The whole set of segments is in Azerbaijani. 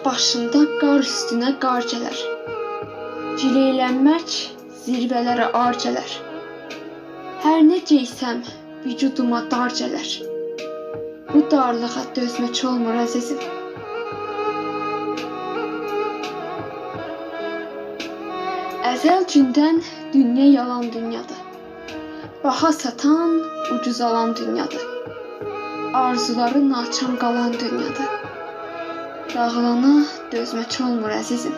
başında qar üstünə qar gələr. Gileylənmək zirvələrə ar gələr. Hər nə geysəm vücuduma dar gələr. Bu darlığa dözmək olmur əzizim. Əzəl gündən dünya yalan dünyadır. Baha satan, ucuz alan dünyadır. Arzuları naçam qalan dünyadır. Dağılana dözmək olmur əzizim.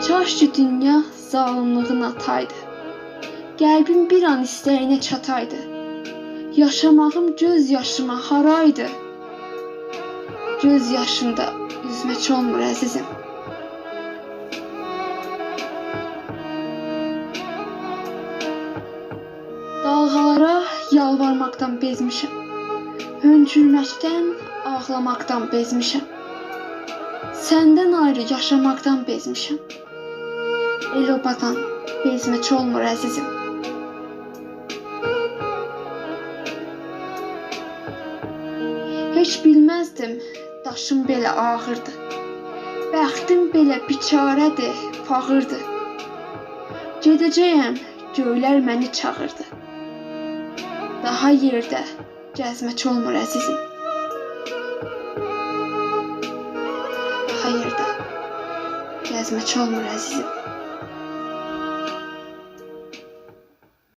Kaş ki dünya zalımlığın ataydı. Qəlbim bir an istəyinə çataydı. Yaşamağım göz yaşıma haraydı. Göz yaşında üzmək olmur əzizim. Dalğalara yalvarmaqdan bezmişəm. Hönkürməkdən, ağlamaqdan bezmişəm. Səndən ayrı yaşamaqdan bezmişəm. El-obadan bezmək olmur əzizim. Heç bilməzdim daşım belə ağırdı. Bəxtim belə biçarədir, fağırdı. Gedəcəyəm, göylər məni çağırdı. Daha yerdə gəzmək olmur əzizim. Daha yerdə gəzmək olmur əzizim.